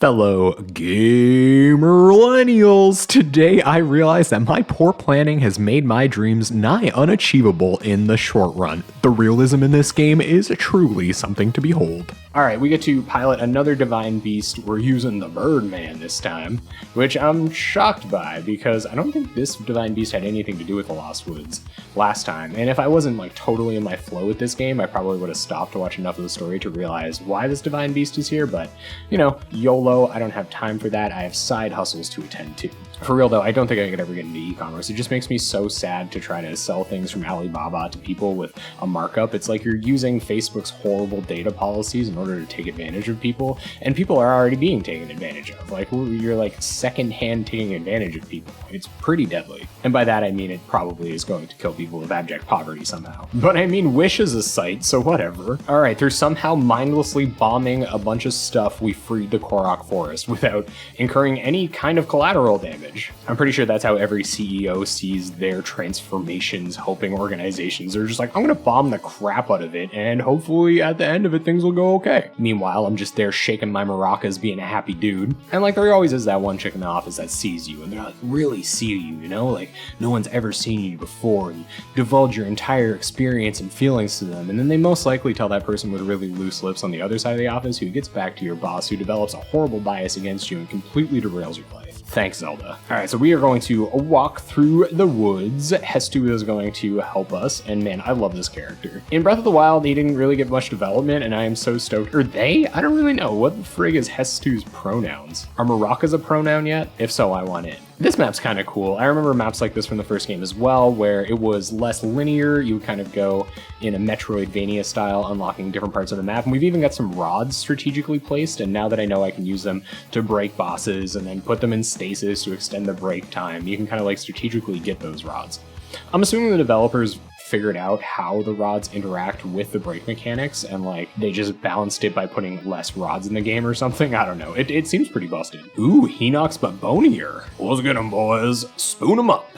Fellow gamer millennials, today I realized that my poor planning has made my dreams nigh unachievable in the short run. The realism in this game is truly something to behold. Alright, we get to pilot another Divine Beast. We're using the Birdman this time, which I'm shocked by because I don't think this Divine Beast had anything to do with the Lost Woods last time. And if I wasn't like totally in my flow with this game, I probably would have stopped to watch enough of the story to realize why this Divine Beast is here, but you know, YOLO. I don't have time for that. I have side hustles to attend to. For real though, I don't think I could ever get into e-commerce. It just makes me so sad to try to sell things from Alibaba to people with a markup. It's like you're using Facebook's horrible data policies in order to take advantage of people, and people are already being taken advantage of. Like, you're like secondhand taking advantage of people. It's pretty deadly. And by that I mean it probably is going to kill people with abject poverty somehow. But I mean, Wish is a site, so whatever. Alright, through somehow mindlessly bombing a bunch of stuff, we freed the Korok forest without incurring any kind of collateral damage. I'm pretty sure that's how every CEO sees their transformations, hoping organizations are just like, I'm gonna bomb the crap out of it, and hopefully at the end of it things will go okay. Meanwhile, I'm just there shaking my maracas, being a happy dude. And like, there always is that one chick in the office that sees you, and they're like, really see you know? Like, no one's ever seen you before, and you divulge your entire experience and feelings to them, and then they most likely tell that person with really loose lips on the other side of the office who gets back to your boss, who develops a horrible bias against you and completely derails your life. Thanks, Zelda. Alright, so we are going to walk through the woods. Hestu is going to help us, and man, I love this character. In Breath of the Wild, he didn't really get much development, and I am so stoked. Or they? I don't really know. What the frig is Hestu's pronouns? Are maracas a pronoun yet? If so, I want in. This map's kind of cool. I remember maps like this from the first game as well, where it was less linear. You would kind of go in a Metroidvania style, unlocking different parts of the map. And we've even got some rods strategically placed, and now that I know I can use them to break bosses and then put them in stasis to extend the break time, you can kind of like strategically get those rods. I'm assuming the developers figured out how the rods interact with the break mechanics, and like they just balanced it by putting less rods in the game or something. I don't know. It seems pretty busted. Ooh, Hinox Babonier. Let's get 'em, boys. Spoon 'em up.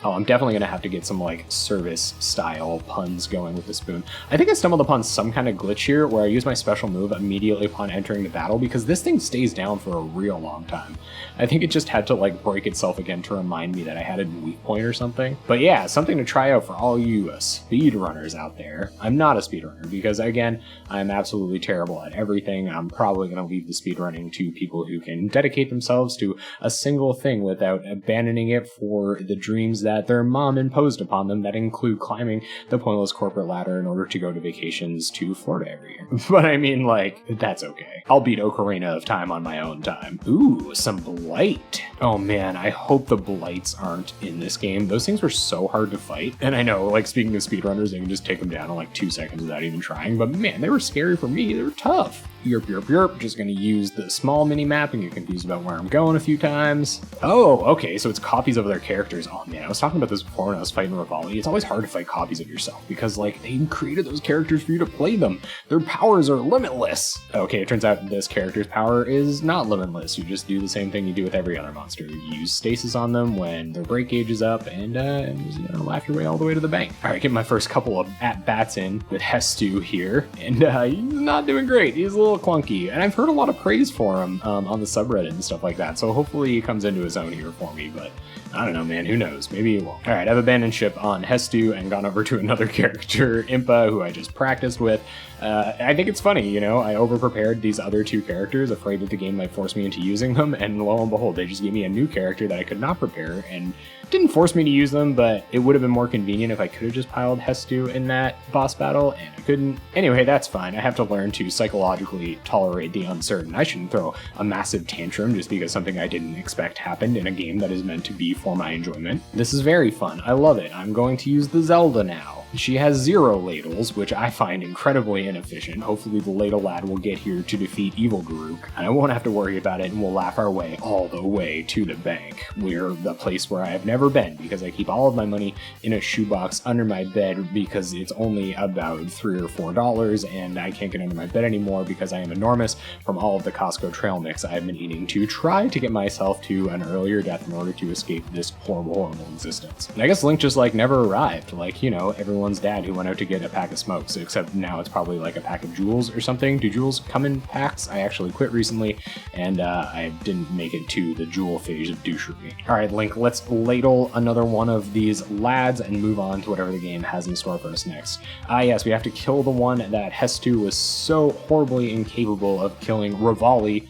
Oh, I'm definitely gonna have to get some like service style puns going with the spoon. I think I stumbled upon some kind of glitch here where I use my special move immediately upon entering the battle because this thing stays down for a real long time. I think it just had to like break itself again to remind me that I had a weak point or something. But yeah, something to try out for all you speedrunners out there. I'm not a speedrunner because again, I'm absolutely terrible at everything. I'm probably gonna leave the speedrunning to people who can dedicate themselves to a single thing without abandoning it for the dreams that their mom imposed upon them that include climbing the pointless corporate ladder in order to go to vacations to Florida every year. But I mean, like, that's okay. I'll beat Ocarina of Time on my own time. Ooh, some Blight. Oh man, I hope the Blights aren't in this game. Those things were so hard to fight. And I know, like, speaking of speedrunners, they can just take them down in like 2 seconds without even trying, but man, they were scary for me. They were tough. Yerp. Just gonna use the small mini-map and get confused about where I'm going a few times. Oh, okay, so it's copies of their characters. Oh man, I was talking about this before when I was fighting Rivali. It's always hard to fight copies of yourself because, like, they created those characters for you to play them. Their powers are limitless. Okay, it turns out this character's power is not limitless. You just do the same thing you do with every other monster. You use stasis on them when their break gauge is up and just, you know, laugh your way all the way to the bank. Alright, get my first couple of at-bats in with Hestu here, and he's not doing great. He's a little clunky, and I've heard a lot of praise for him on the subreddit and stuff like that, so hopefully he comes into his own here for me, but I don't know, man, who knows, maybe he won't. Alright, I've abandoned ship on Hestu and gone over to another character, Impa, who I just practiced with. I think it's funny, you know, I over-prepared these other 2 characters, afraid that the game might force me into using them, and lo and behold, they just gave me a new character that I could not prepare, and didn't force me to use them, but it would have been more convenient if I could have just piled Hestu in that boss battle, and I couldn't. Anyway, that's fine. I have to learn to psychologically tolerate the uncertain. I shouldn't throw a massive tantrum just because something I didn't expect happened in a game that is meant to be for my enjoyment. This is very fun. I love it. I'm going to use the Zelda now. She has 0 ladles, which I find incredibly inefficient. Hopefully the ladle lad will get here to defeat Evil Garuk, and I won't have to worry about it, and we'll laugh our way all the way to the bank. We're the place where I have never been, because I keep all of my money in a shoebox under my bed because it's only about $3 or $4, and I can't get under my bed anymore because I am enormous from all of the Costco trail mix I've been eating to try to get myself to an earlier death in order to escape this horrible existence. And I guess Link just, like, never arrived. Like, you know, everyone everyone's dad who went out to get a pack of smokes, except now it's probably like a pack of jewels or something. Do jewels come in packs? I actually quit recently, and I didn't make it to the jewel phase of douchery. All right, Link, let's ladle another one of these lads and move on to whatever the game has in store for us next. Yes, we have to kill the one that Hestu was so horribly incapable of killing, Rivali,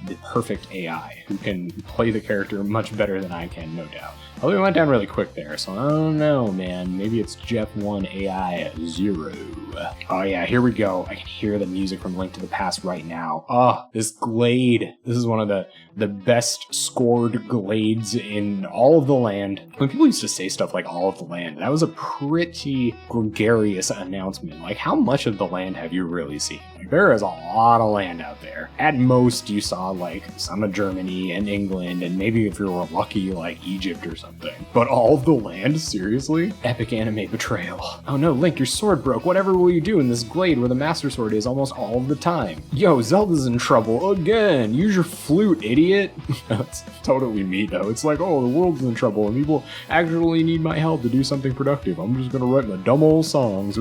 the perfect AI, who can play the character much better than I can, no doubt. Although we went down really quick there, so I don't know, man. Maybe it's Jeff 1 AI 0. Oh yeah, here we go. I can hear the music from Link to the Past right now. Oh, this glade. This is one of the best scored glades in all of the land. When people used to say stuff like all of the land, that was a pretty gregarious announcement. Like, how much of the land have you really seen? Like, there is a lot of land out there. At most, you saw like some of Germany and England, and maybe if you were lucky, like Egypt or something. But all of the land? Seriously? Epic anime betrayal. Oh no, Link, your sword broke. Whatever will you do in this glade where the Master Sword is almost all of the time? Yo, Zelda's in trouble again. Use your flute, idiot. That's totally me though. It's like, oh, the world's in trouble and people actually need my help to do something productive. I'm just gonna write my dumb old songs.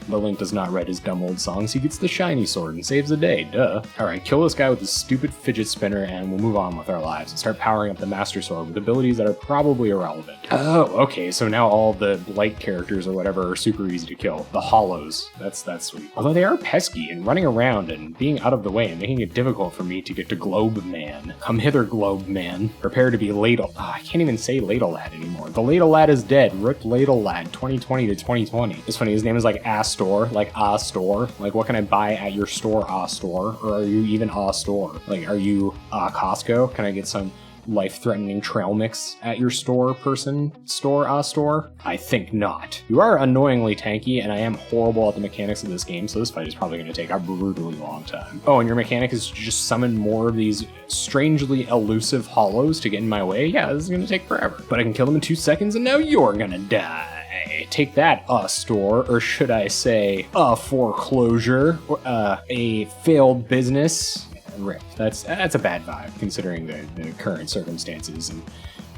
But Link does not write his dumb old songs. He gets the shiny sword and saves the day, duh. Alright, kill this guy with his stupid fidget spinner and we'll move on with our lives and start powering up the Master Sword with abilities that are probably irrelevant. Oh, okay, so now all the Blight characters or whatever are super easy to kill. The Hollows, that's sweet. Although they are pesky and running around and being out of the way and making it difficult for me to get to Globe Man. Come hither, Globe Man. Prepare to be Ladle. Oh, I can't even say Ladle Lad anymore. The Ladle Lad is dead. Rip Ladle Lad, 2020 to 2020. It's funny, his name is like Store, like a store. Like, what can I buy at your store, a store? Or are you even a store? Like, are you Costco? Can I get some life-threatening trail mix at your store, person? Store, store? I think not. You are annoyingly tanky, and I am horrible at the mechanics of this game, so this fight is probably going to take a brutally long time. Oh, and your mechanic is to just summon more of these strangely elusive hollows to get in my way? Yeah, this is going to take forever. But I can kill them in 2 seconds, and now you're gonna die. Take that, store, or should I say, a foreclosure, or a failed business. Rip. That's a bad vibe, considering the current circumstances and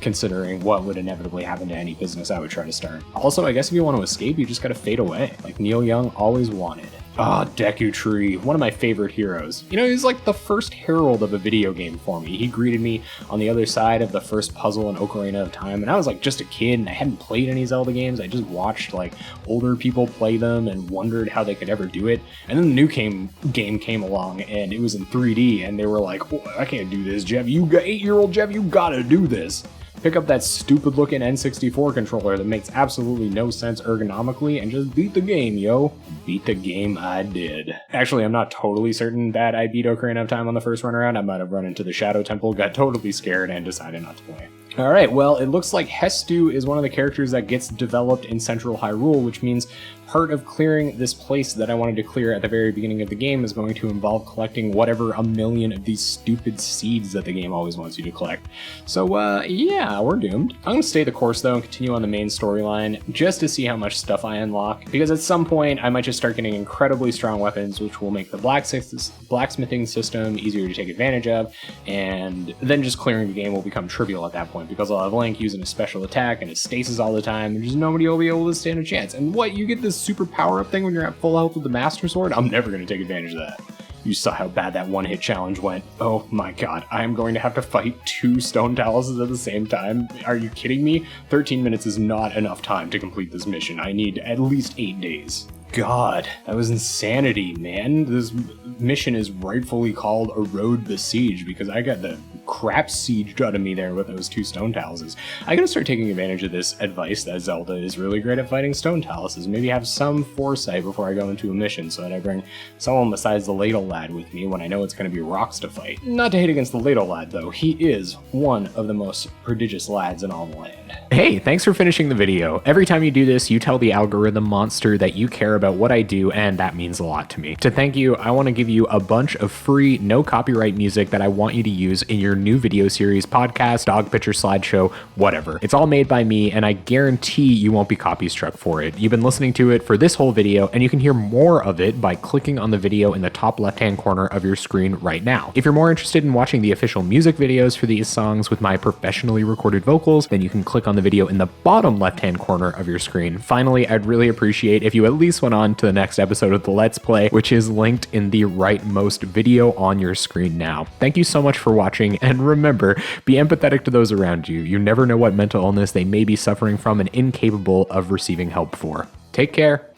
considering what would inevitably happen to any business I would try to start. Also, I guess if you want to escape, you just gotta fade away, like Neil Young always wanted. Ah, Deku Tree, one of my favorite heroes. You know, he's like the first herald of a video game for me. He greeted me on the other side of the first puzzle in Ocarina of Time, and I was like just a kid and I hadn't played any Zelda games. I just watched like older people play them and wondered how they could ever do it. And then the new game came along and it was in 3D and they were like, oh, I can't do this, Jeff. You got 8-year-old Jeff, you gotta do this. Pick up that stupid looking N64 controller that makes absolutely no sense ergonomically and just beat the game, yo. Beat the game, I did. Actually, I'm not totally certain that I beat Ocarina of Time on the first run around. I might have run into the Shadow Temple, got totally scared, and decided not to play. Alright, well, it looks like Hestu is one of the characters that gets developed in Central Hyrule, which means part of clearing this place that I wanted to clear at the very beginning of the game is going to involve collecting whatever 1,000,000 of these stupid seeds that the game always wants you to collect. So, yeah, we're doomed. I'm gonna stay the course, though, and continue on the main storyline just to see how much stuff I unlock, because at some point I might just start getting incredibly strong weapons, which will make the blacksmithing system easier to take advantage of, and then just clearing the game will become trivial at that point, because I'll have Link using a special attack and his stasis all the time, and just nobody will be able to stand a chance. And what, you get this super power-up thing when you're at full health with the Master Sword? I'm never going to take advantage of that. You saw how bad that one-hit challenge went. Oh my god, I am going to have to fight 2 stone taluses at the same time? Are you kidding me? 13 minutes is not enough time to complete this mission. I need at least 8 days. God, that was insanity, man. This mission is rightfully called a road besieged because I got the crap sieged out of me there with those 2 stone taluses. I gotta start taking advantage of this advice that Zelda is really great at fighting stone taluses. Maybe have some foresight before I go into a mission so that I bring someone besides the Ladle Lad with me when I know it's gonna be rocks to fight. Not to hate against the Ladle Lad though, he is one of the most prodigious lads in all the land. Hey, thanks for finishing the video. Every time you do this, you tell the algorithm monster that you care about what I do, and that means a lot to me. To thank you, I want to give you a bunch of free, no copyright music that I want you to use in your your new video series, podcast, dog picture slideshow, whatever. It's all made by me, and I guarantee you won't be copy struck for it. You've been listening to it for this whole video, and you can hear more of it by clicking on the video in the top left-hand corner of your screen right now. If you're more interested in watching the official music videos for these songs with my professionally recorded vocals, then you can click on the video in the bottom left-hand corner of your screen. Finally, I'd really appreciate if you at least went on to the next episode of the Let's Play, which is linked in the rightmost video on your screen now. Thank you so much for watching, and remember, be empathetic to those around you. You never know what mental illness they may be suffering from and incapable of receiving help for. Take care.